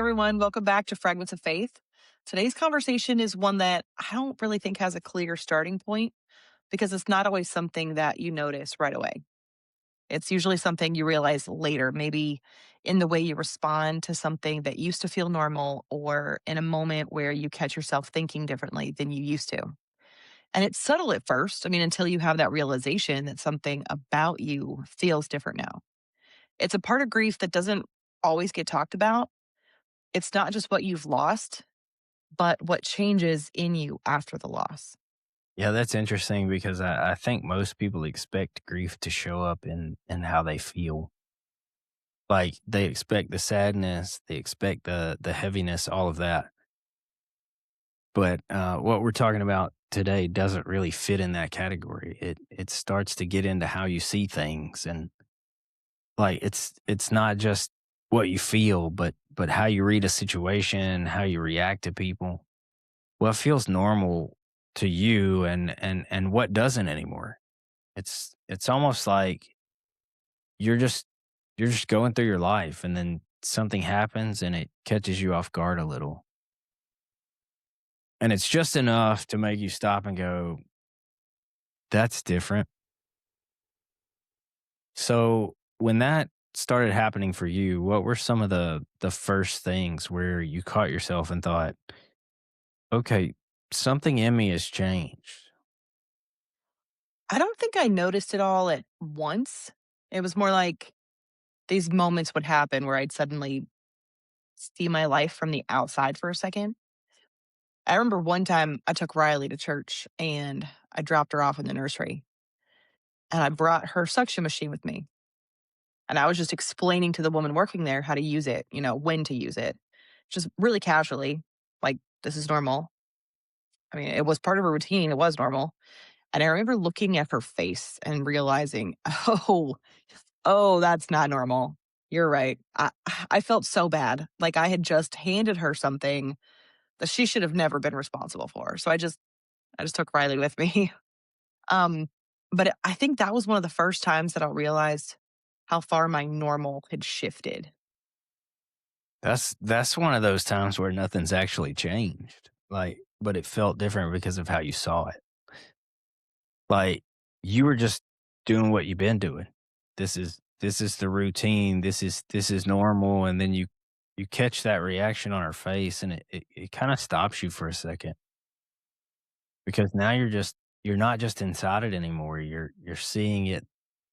everyone. Welcome back to Fragments of Faith. Today's conversation is one that I don't really think has a clear starting point because it's not always something that you notice right away. It's usually something you realize later, maybe in the way you respond to something that used to feel normal or in a moment where you catch yourself thinking differently than you used to. And it's subtle at first. I mean, until you have that realization that something about you feels different now. It's a part of grief that doesn't always get talked about. It's not just what you've lost, but what changes in you after the loss. Yeah, that's interesting because I think most people expect grief to show up in how they feel. Like they expect the sadness, they expect the heaviness, all of that. But what we're talking about today doesn't really fit in that category. It starts to get into how you see things, and like it's not just what you feel, but how you read a situation, how you react to people. What feels normal to you, and what doesn't anymore. It's almost like you're just you're just going through your life and then something happens and it catches you off guard a little. And it's just enough to make you stop and go, "That's different." So, when that started happening for you, what were some of the first things where you caught yourself and thought, "Okay, something in me has changed." I don't think I noticed it all at once. It was more like these moments would happen where I'd suddenly see my life from the outside for a second. I remember one time I took Riley to church and I dropped her off in the nursery and I brought her suction machine with me. And I was just explaining to the woman working there how to use it, when to use it, just really casually, like, this is normal. I mean, it was part of her routine. It was normal. And I remember looking at her face and realizing, oh, that's not normal. You're right. I felt so bad. Like I had just handed her something that she should have never been responsible for. So I just took Riley with me. Um, but I think that was one of the first times that I realized how far my normal had shifted. That's one of those times where nothing's actually changed, like, but it felt different because of how you saw it. Like, you were just doing what you've been doing. This is the routine, this is normal, and then you catch that reaction on her face, and it kinda stops you for a second because now you're not just inside it anymore, you're seeing it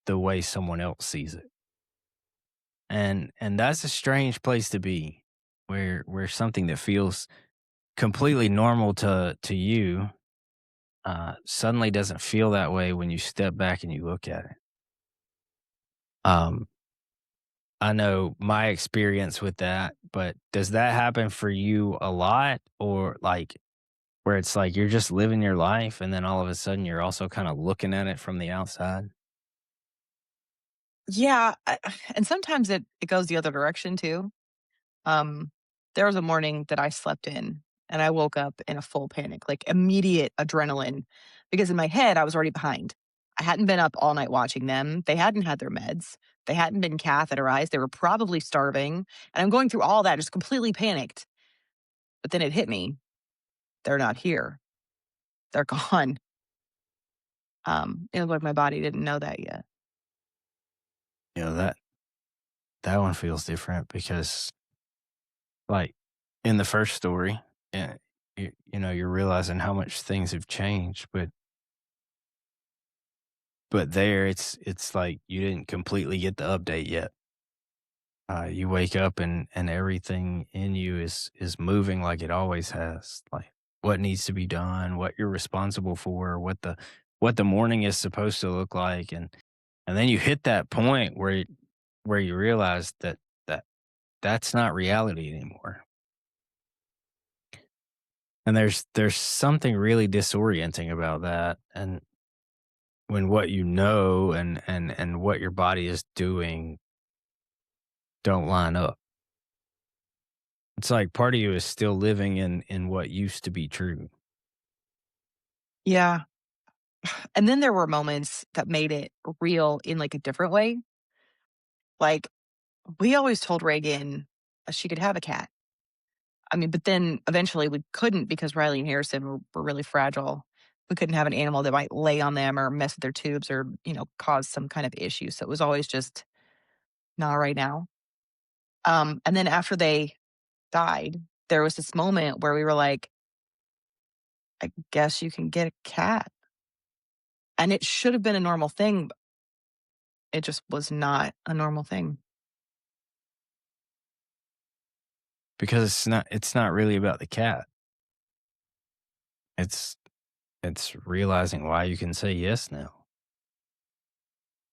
the way someone else sees it. And that's a strange place to be, where something that feels completely normal to you, suddenly doesn't feel that way when you step back and you look at it. Um, I know my experience with that, but does that happen for you a lot, or like where it's like you're just living your life and then all of a sudden you're also kind of looking at it from the outside? Yeah, and sometimes it goes the other direction too. Um, there was a morning that I slept in and I woke up in a full panic, like immediate adrenaline, because in my head I was already behind. I hadn't been up all night watching them. They hadn't had their meds. They hadn't been catheterized. They were probably starving. And I'm going through all that, just completely panicked. But then it hit me. They're not here. They're gone. It was like my body didn't know that yet. You know, that one feels different because, like, in the first story, yeah, you're realizing how much things have changed, but there it's like you didn't completely get the update yet. You wake up and everything in you is moving like it always has. Like what needs to be done, what you're responsible for, what the morning is supposed to look like, and then you hit that point where you realize that that's not reality anymore. And there's something really disorienting about that, and when what you know and what your body is doing don't line up. It's like part of you is still living in what used to be true. Yeah. And then there were moments that made it real in like a different way. Like we always told Reagan she could have a cat. I mean, but then eventually we couldn't because Riley and Harrison were really fragile. We couldn't have an animal that might lay on them or mess with their tubes or, cause some kind of issue. So it was always just not right now. And then after they died, there was this moment where we were like, I guess you can get a cat. And it should have been a normal thing. But it just was not a normal thing. because it's not really about the cat. It's it's realizing why you can say yes now.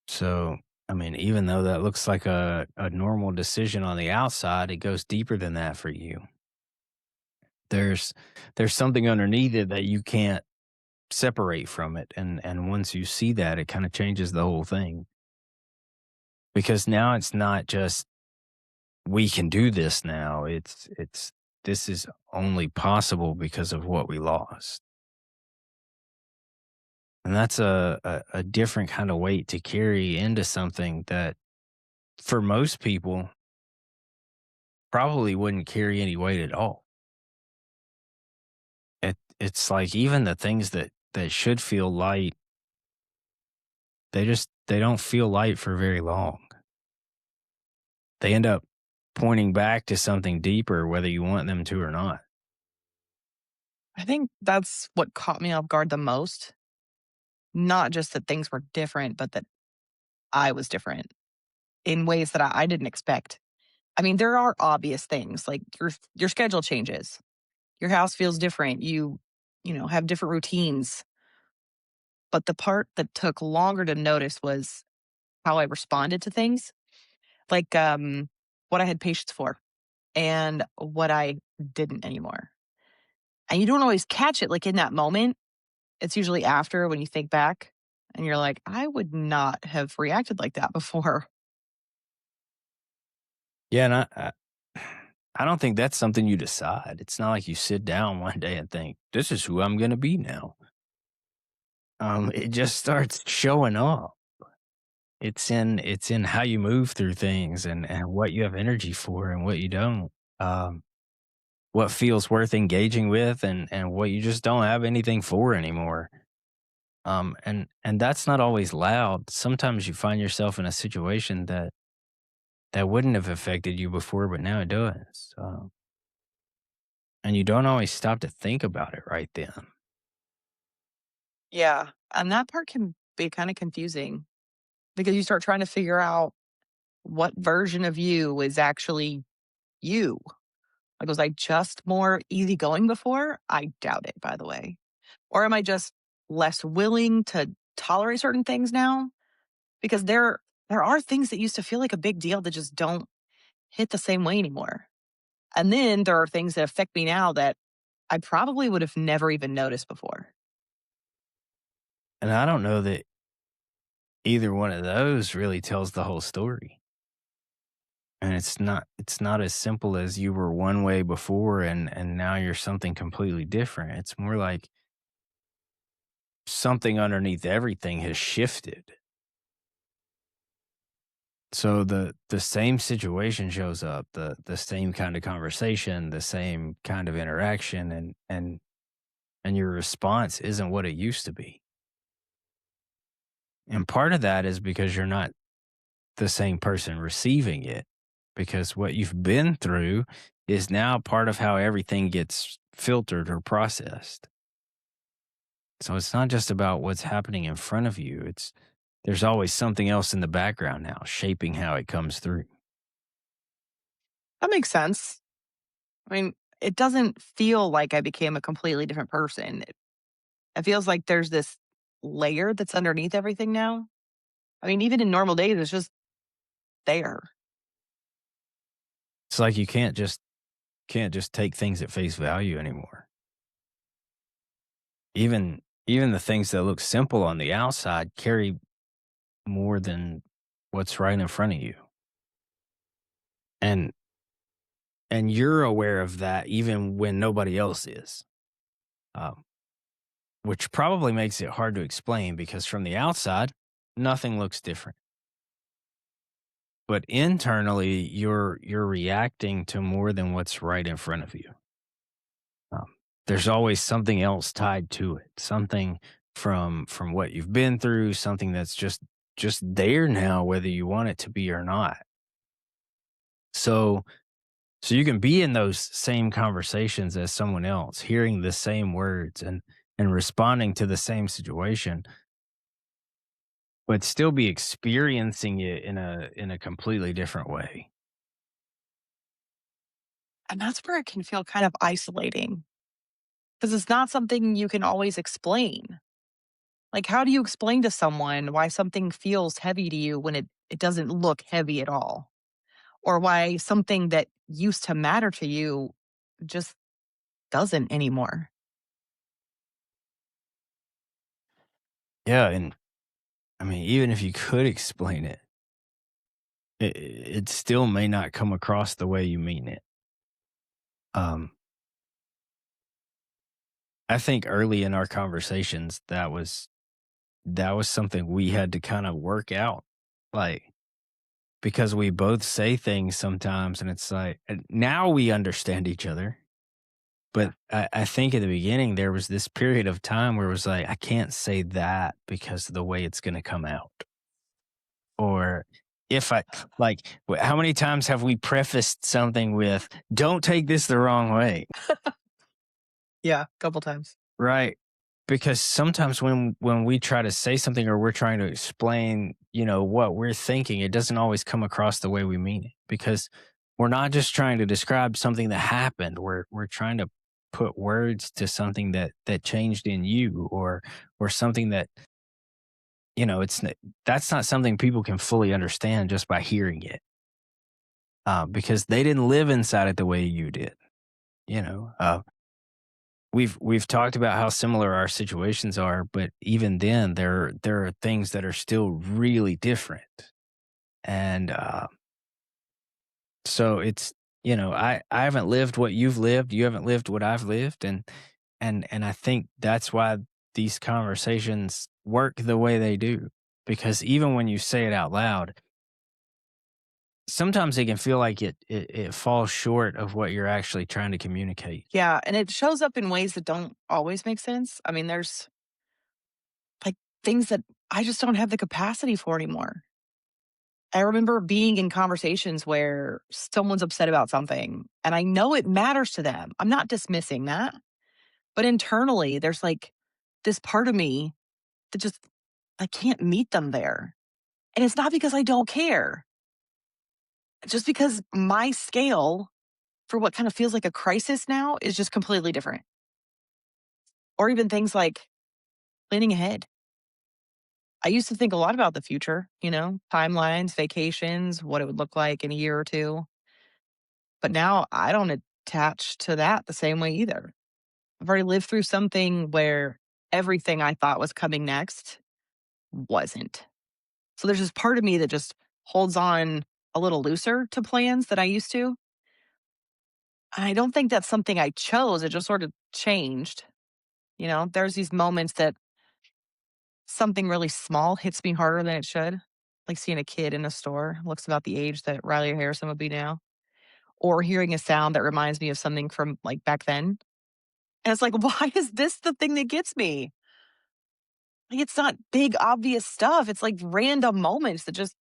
So, I mean, even though that looks like a normal decision on the outside, it goes deeper than that for you. There's there's something underneath it that you can't separate from it, and once you see that, it kinda changes the whole thing. Because now it's not just, "We can do this now," it's, "This is only possible because of what we lost." And that's a different kinda weight to carry into something that, for most people, probably wouldn't carry any weight at all. It's like even the things that should feel light, they don't feel light for very long. They end up pointing back to something deeper, whether you want them to or not. I think that's what caught me off guard the most. Not just that things were different, but that I was different in ways that I didn't expect. I mean, there are obvious things like your schedule changes. Your house feels different. You have different routines. But the part that took longer to notice was how I responded to things, like what I had patience for and what I didn't anymore. And you don't always catch it like in that moment. It's usually after when you think back and you're like, I would not have reacted like that before. Yeah, and I don't think that's something you decide. It's not like you sit down one day and think, "This is who I'm gonna be now." It just starts showing up. It's in how you move through things and what you have energy for and what you don't. Um, what feels worth engaging with and what you just don't have anything for anymore. And that's not always loud. Sometimes you find yourself in a situation that wouldn't have affected you before, but now it does. And you don't always stop to think about it right then. Yeah. And that part can be kind of confusing because you start trying to figure out what version of you is actually you. Like, was I just more easygoing before? I doubt it, by the way. Or am I just less willing to tolerate certain things now? Because there are things that used to feel like a big deal that just don't hit the same way anymore. And then there are things that affect me now that I probably would have never even noticed before. And I don't know that either one of those really tells the whole story. And it's not as simple as you were one way before and now you're something completely different. It's more like something underneath everything has shifted. So the same situation shows up, the same kind of conversation, the same kind of interaction and your response isn't what it used to be. And part of that is because you're not the same person receiving it, because what you've been through is now part of how everything gets filtered or processed. So it's not just about what's happening in front of you. It's there's always something else in the background now shaping how it comes through. That makes sense. I mean, it doesn't feel like I became a completely different person. It feels like there's this layer that's underneath everything now. I mean, even in normal days, it's just there. It's like you can't just take things at face value anymore. Even the things that look simple on the outside carry more than what's right in front of you. And and you're aware of that even when nobody else is. Um, which probably makes it hard to explain because from the outside, nothing looks different. But internally, you're reacting to more than what's right in front of you. there's always something else tied to it. Something from what you've been through, something that's just there now, whether you want it to be or not. So so you can be in those same conversations as someone else, hearing the same words and responding to the same situation, but still be experiencing it in a completely different way. And that's where it can feel kind of isolating because it's not something you can always explain. Like, how do you explain to someone why something feels heavy to you when it doesn't look heavy at all? Or why something that used to matter to you just doesn't anymore? Yeah, and I mean, even if you could explain it, it still may not come across the way you mean it. Um, I think early in our conversations, that was something we had to kind of work out, like, because we both say things sometimes, and it's like and now we understand each other. Yeah. But I think in the beginning, there was this period of time where it was like, I can't say that because of the way it's going to come out. Or if I like, how many times have we prefaced something with, don't take this the wrong way? Yeah, a couple times. Right. Because sometimes when we try to say something or we're trying to explain, what we're thinking, it doesn't always come across the way we mean it. Because we're not just trying to describe something that happened. We're trying to put words to something that changed in you or something that, that's not something people can fully understand just by hearing it. Because they didn't live inside it the way you did. You know, we've talked about how similar our situations are, but even then, there are things that are still really different, and so it's I haven't lived what you've lived, you haven't lived what I've lived, and I think that's why these conversations work the way they do, because even when you say it out loud, sometimes it can feel like it falls short of what you're actually trying to communicate. Yeah, and it shows up in ways that don't always make sense. I mean, there's, like, things that I just don't have the capacity for anymore. I remember being in conversations where someone's upset about something, and I know it matters to them. I'm not dismissing that, but internally, there's, like, this part of me that just I can't meet them there, and it's not because I don't care, just because my scale for what kind of feels like a crisis now is just completely different. Or even things like planning ahead. I used to think a lot about the future, timelines, vacations, what it would look like in a year or two. But now I don't attach to that the same way either. I've already lived through something where everything I thought was coming next wasn't. So there's this part of me that just holds on a little looser to plans than I used to. And I don't think that's something I chose. It just sort of changed. There's these moments that something really small hits me harder than it should. Like seeing a kid in a store, looks about the age that Riley Harrison would be now, or hearing a sound that reminds me of something from like back then. And it's like, why is this the thing that gets me? Like, it's not big, obvious stuff. It's like random moments that just,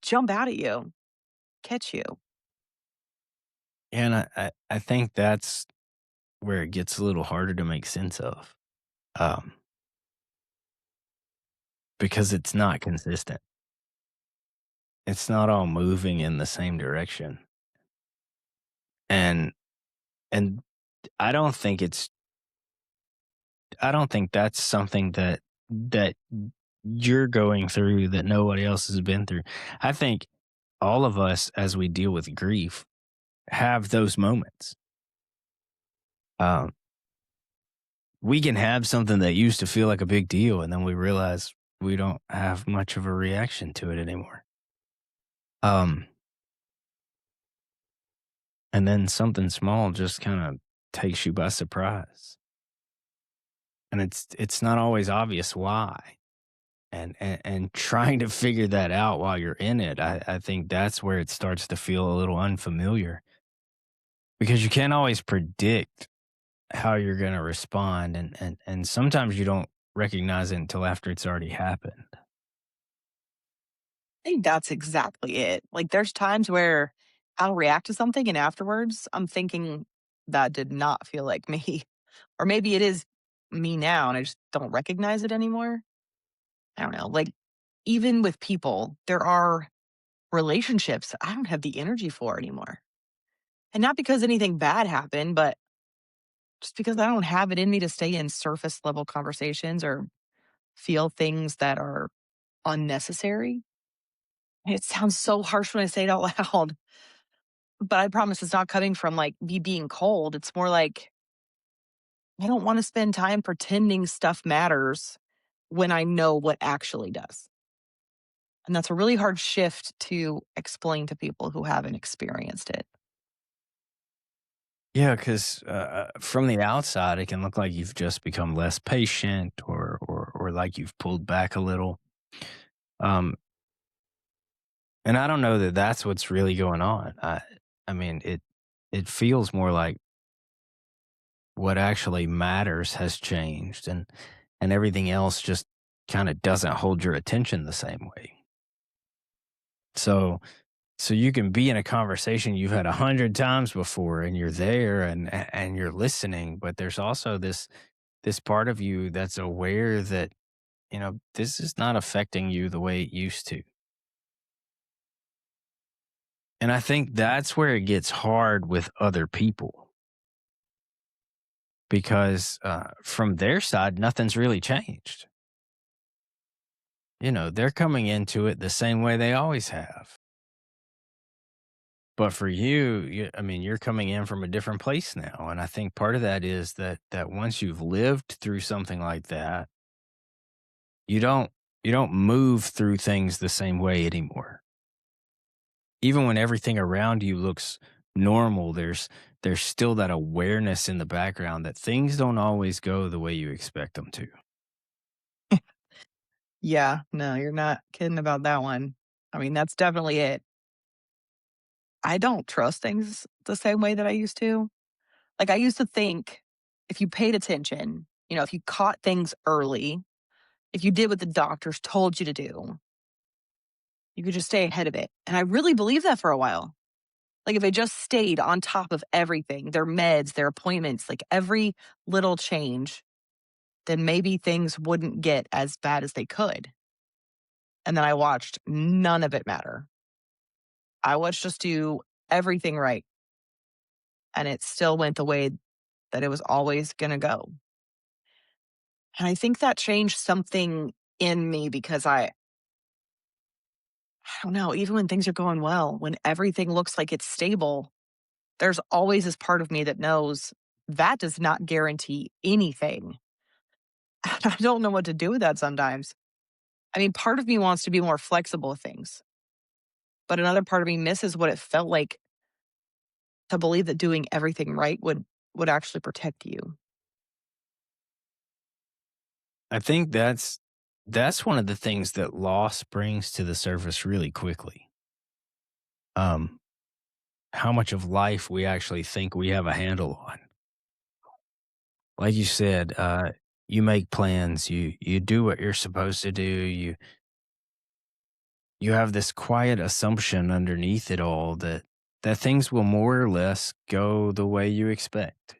jump out at you, catch you. And I think that's where it gets a little harder to make sense of, um, because it's not consistent. It's not all moving in the same direction, and and I don't think it's I don't think that's something that you're going through that nobody else has been through. I think all of us, as we deal with grief, have those moments. Um, we can have something that used to feel like a big deal, and then we realize we don't have much of a reaction to it anymore. Um, and then something small just kind of takes you by surprise, and it's not always obvious why. And trying to figure that out while you're in it, I think that's where it starts to feel a little unfamiliar because you can't always predict. how you're gonna respond, and sometimes you don't recognize it until after it's already happened. I think that's exactly it. Like, there's times where I'll react to something and afterwards I'm thinking that did not feel like me. Or maybe it is me now and I just don't recognize it anymore. I don't know. Like, even with people, there are relationships I don't have the energy for anymore. And not because anything bad happened, but just because I don't have it in me to stay in surface level conversations or feel things that are unnecessary. It sounds so harsh when I say it out loud, but I promise it's not coming from like me being cold. It's more like I don't want to spend time pretending stuff matters when I know what actually does. And that's a really hard shift to explain to people who haven't experienced it. Yeah, because from the outside, it can look like you've just become less patient, or like you've pulled back a little. Um, and I don't know that that's what's really going on. I mean, it feels more like what actually matters has changed, and everything else just kind of doesn't hold your attention the same way. So so you can be in a conversation you've had 100 times before, and you're there, and you're listening, but there's also this part of you that's aware that, this is not affecting you the way it used to. And I think that's where it gets hard with other people because, from their side, nothing's really changed. They're coming into it the same way they always have. But for you, I mean, you're coming in from a different place now, and I think part of that is that once you've lived through something like that, you don't you don't move through things the same way anymore. Even when everything around you looks normal, there's still that awareness in the background that things don't always go the way you expect them to. Yeah, no, you're not kidding about that one. I mean, that's definitely it. I don't trust things the same way that I used to. Like, I used to think if you paid attention, if you caught things early, if you did what the doctors told you to do, you could just stay ahead of it. And I really believed that for a while. Like, if they just stayed on top of everything, their meds, their appointments, like every little change, then maybe things wouldn't get as bad as they could. And then I watched none of it matter. I watched just do everything right. And it still went the way that it was always going to go. And I think that changed something in me because I don't know, even when things are going well, when everything looks like it's stable, there's always this part of me that knows that does not guarantee anything. I don't know what to do with that sometimes. I mean, part of me wants to be more flexible with things, but another part of me misses what it felt like to believe that doing everything right would actually protect you. I think that's one of the things that loss brings to the surface really quickly. Um, how much of life we actually think we have a handle on. Like you said, you make plans, you do what you're supposed to do, you have this quiet assumption underneath it all that things will more or less go the way you expect.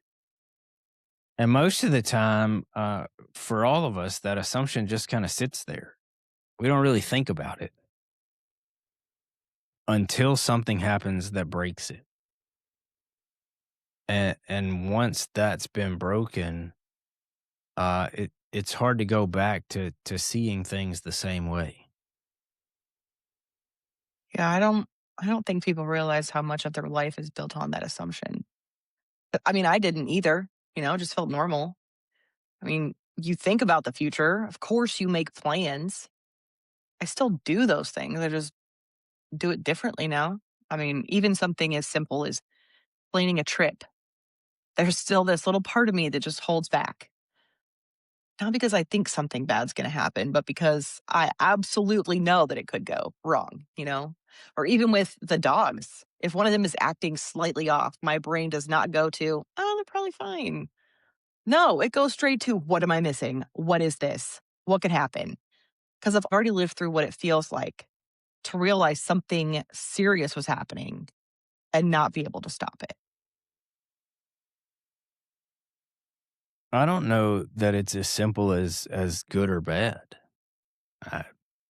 And most of the time, for all of us, that assumption just kind of sits there. We don't really think about it until something happens that breaks it. And once that's been broken, it's hard to go back to seeing things the same way. Yeah, I don't think people realize how much of their life is built on that assumption. I mean, I didn't either, it just felt normal. I mean, you think about the future. Of course you make plans. I still do those things. I just do it differently now. I mean, even something as simple as planning a trip. There's still this little part of me that just holds back. Not because I think something bad's going to happen, but because I absolutely know that it could go wrong. Or even with the dogs. If one of them is acting slightly off, my brain does not go to, oh, they're probably fine. No, it goes straight to what am I missing? What is this? What could happen? Because I've already lived through what it feels like to realize something serious was happening and not be able to stop it. I don't know that it's as simple as good or bad. I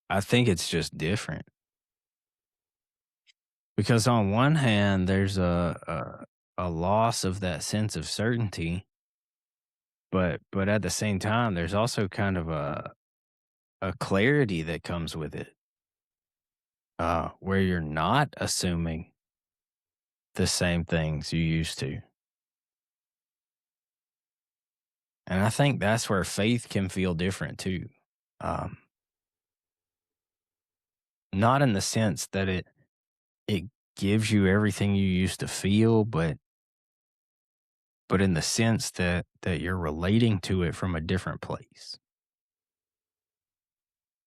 I think it's just different. Because on one hand, there's a loss of that sense of certainty, but at the same time, there's also kind of a clarity that comes with it, where you're not assuming the same things you used to. And I think that's where faith can feel different too. Um, Not in the sense that it gives you everything you used to feel, but in the sense that you're relating to it from a different place.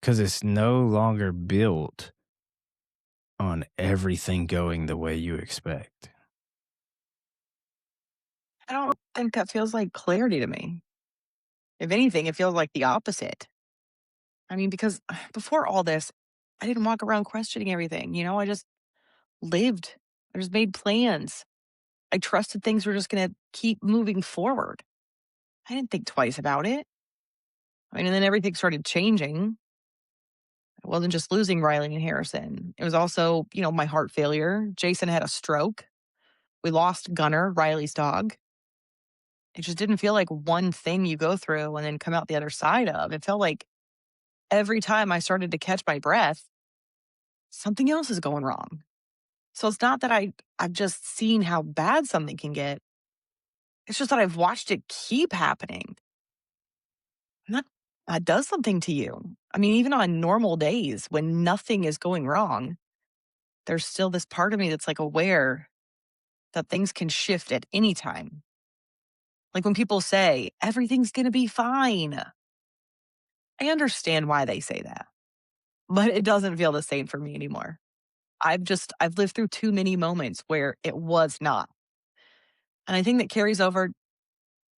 Because it's no longer built on everything going the way you expect. I don't think that feels like clarity to me. If anything, it feels like the opposite. I mean, because before all this, I didn't walk around questioning everything. I just lived. I just made plans. I trusted things were just going to keep moving forward. I didn't think twice about it. I mean, and then everything started changing. It wasn't just losing Riley and Harrison. It was also, my heart failure. Jason had a stroke. We lost Gunner, Riley's dog. It just didn't feel like one thing you go through and then come out the other side of. It felt like every time I started to catch my breath, something else is going wrong. So it's not that I've just seen how bad something can get. It's just that I've watched it keep happening. And that does something to you. I mean, even on normal days when nothing is going wrong, there's still this part of me that's like aware that things can shift at any time. Like when people say, everything's going to be fine. I understand why they say that, but it doesn't feel the same for me anymore. I've lived through too many moments where it was not. And I think that carries over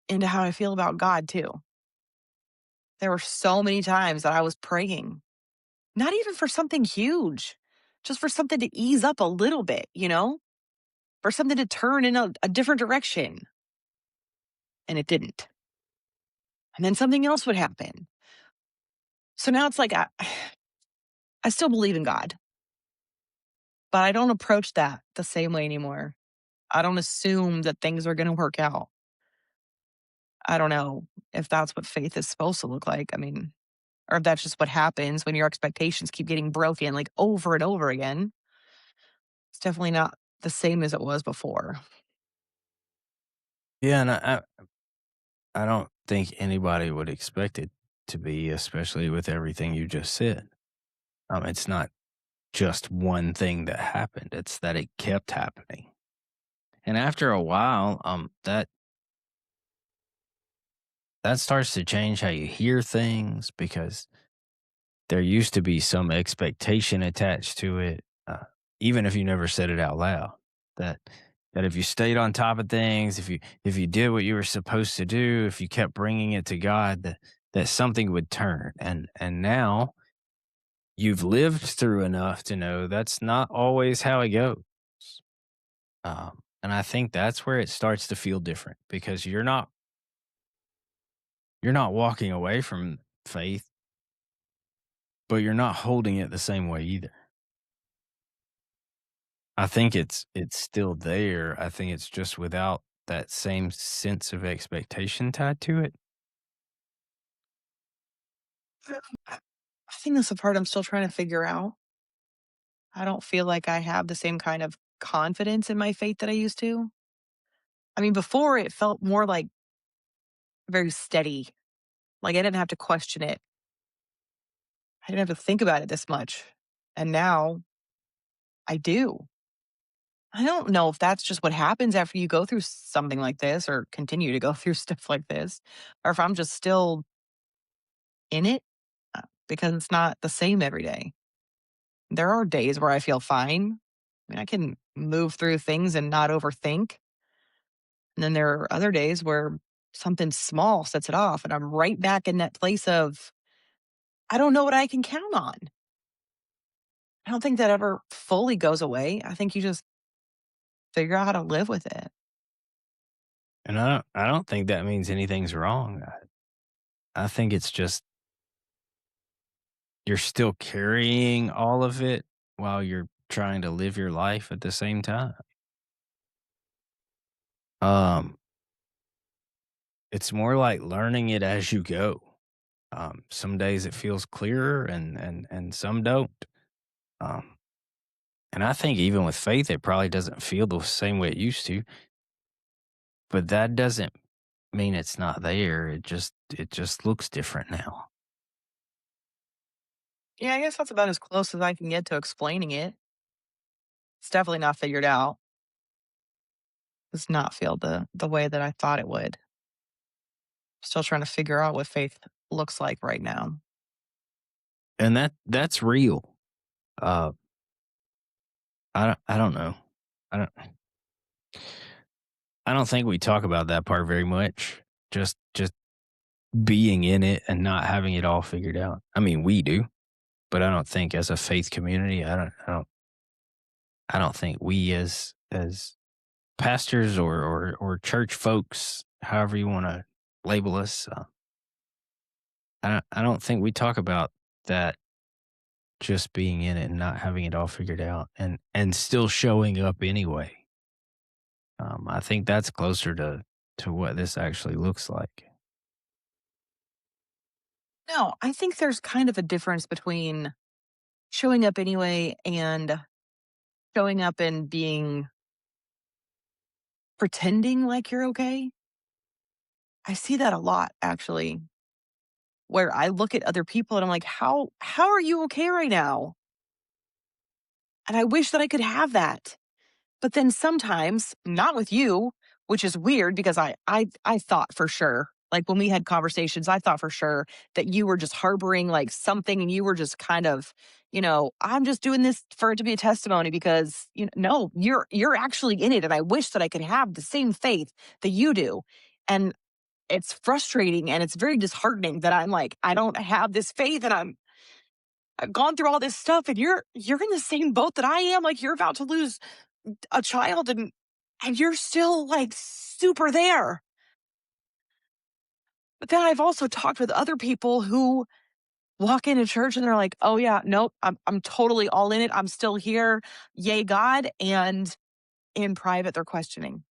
into how I feel about God too. There were so many times that I was praying, not even for something huge, just for something to ease up a little bit, for something to turn in a different direction. And it didn't. And then something else would happen. So now it's like I still believe in God, but I don't approach that the same way anymore. I don't assume that things are going to work out. I don't know if that's what faith is supposed to look like. I mean, or if that's just what happens when your expectations keep getting broken like over and over again. It's definitely not the same as it was before. Yeah, and I don't think anybody would expect it to be, especially with everything you just said. It's not just one thing that happened; it's that it kept happening, and after a while, that starts to change how you hear things because there used to be some expectation attached to it, even if you never said it out loud. That that if you stayed on top of things, if you did what you were supposed to do, if you kept bringing it to God, that something would turn. And now you've lived through enough to know that's not always how it goes. And I think that's where it starts to feel different because you're not walking away from faith, but you're not holding it the same way either. I think it's still there. I think it's just without that same sense of expectation tied to it. I think that's the part I'm still trying to figure out. I don't feel like I have the same kind of confidence in my faith that I used to. I mean, before it felt more like very steady. Like I didn't have to question it. I didn't have to think about it this much. And now I do. I don't know if that's just what happens after you go through something like this or continue to go through stuff like this, or if I'm just still in it because it's not the same every day. There are days where I feel fine. I mean, I can move through things and not overthink. And then there are other days where something small sets it off, and I'm right back in that place of, I don't know what I can count on. I don't think that ever fully goes away. I think you just figure out how to live with it. And I don't think that means anything's wrong. I think it's just you're still carrying all of it while you're trying to live your life at the same time. Um, it's more like learning it as you go. Some days it feels clearer and some don't. Um, and I think even with faith, it probably doesn't feel the same way it used to. But that doesn't mean it's not there. It just looks different now. Yeah, I guess that's about as close as I can get to explaining it. It's definitely not figured out. Does not feel the way that I thought it would. Still trying to figure out what faith looks like right now. And that's real. Uh, I don't know. I don't I don't think we talk about that part very much. Just being in it and not having it all figured out. I mean, we do, but I don't think as a faith community, I don't think we as pastors or church folks, however you want to label us, I don't think we talk about that just being in it and not having it all figured out and still showing up anyway. I think that's closer to what this actually looks like. No, I think there's kind of a difference between showing up anyway and showing up and being pretending like you're okay. I see that a lot actually, where I look at other people and I'm like, how are you okay right now? And I wish that I could have that. But then sometimes, not with you, which is weird because I thought for sure, like when we had conversations, I thought for sure that you were just harboring like something and you were just kind of, I'm just doing this for it to be a testimony because no, you're actually in it. And I wish that I could have the same faith that you do. And it's frustrating and it's very disheartening that I'm like, I don't have this faith and I've gone through all this stuff and you're in the same boat that I am. Like you're about to lose a child and you're still like super there. But then I've also talked with other people who walk into church and they're like, "Oh yeah, nope, I'm totally all in it. I'm still here. Yay God." And in private they're questioning.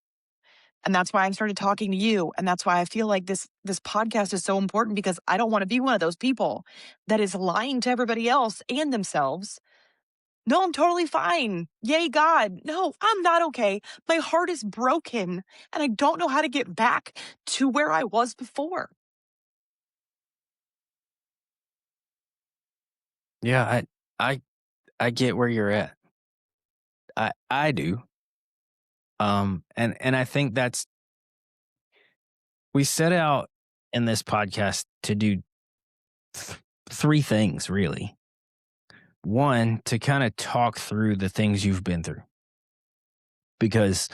And that's why I started talking to you and that's why I feel like this podcast is so important because I don't want to be one of those people that is lying to everybody else and themselves. No, I'm totally fine. Yay, God. No, I'm not okay. My heart is broken and I don't know how to get back to where I was before. Yeah, I I get where you're at. I do. And I think that's we set out in this podcast to do th- three things really. One, to kind of talk through the things you've been through because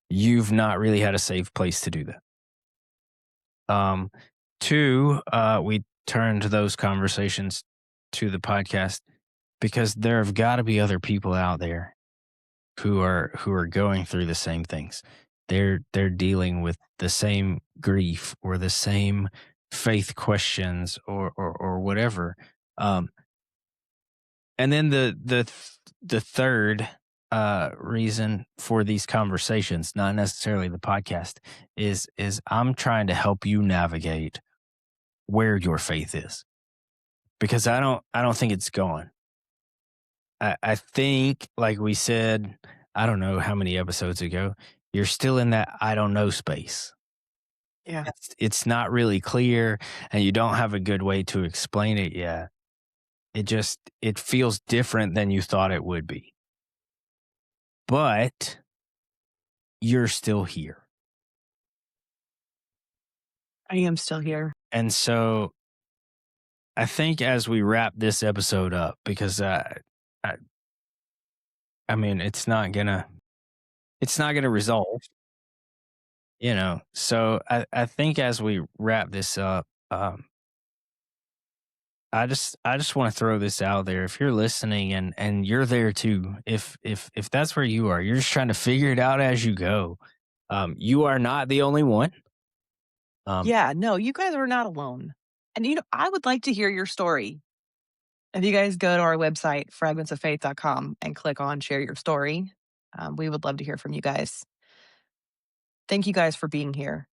you've not really had a safe place to do that. Um, Two, we turned those conversations to the podcast because there have got to be other people out there who are going through the same things. They're dealing with the same grief or the same faith questions or whatever. Um, and then the third reason for these conversations, not necessarily the podcast, is I'm trying to help you navigate where your faith is because I don't think it's gone. I think, like we said, I don't know how many episodes ago, you're still in that I don't know space. Yeah. It's not really clear, and you don't have a good way to explain it yet. It feels different than you thought it would be, but you're still here. I am still here. And so I think as we wrap this episode up, because I, I mean, it's not gonna resolve. So I think as we wrap this up, I just want to throw this out there. If you're listening and you're there too, if that's where you are, you're just trying to figure it out as you go. You are not the only one. Um, Yeah, no, you guys are not alone. And, I would like to hear your story. If you guys go to our website, fragmentsoffaith.com, and click on share your story, we would love to hear from you guys. Thank you guys for being here.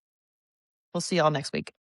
We'll see y'all next week.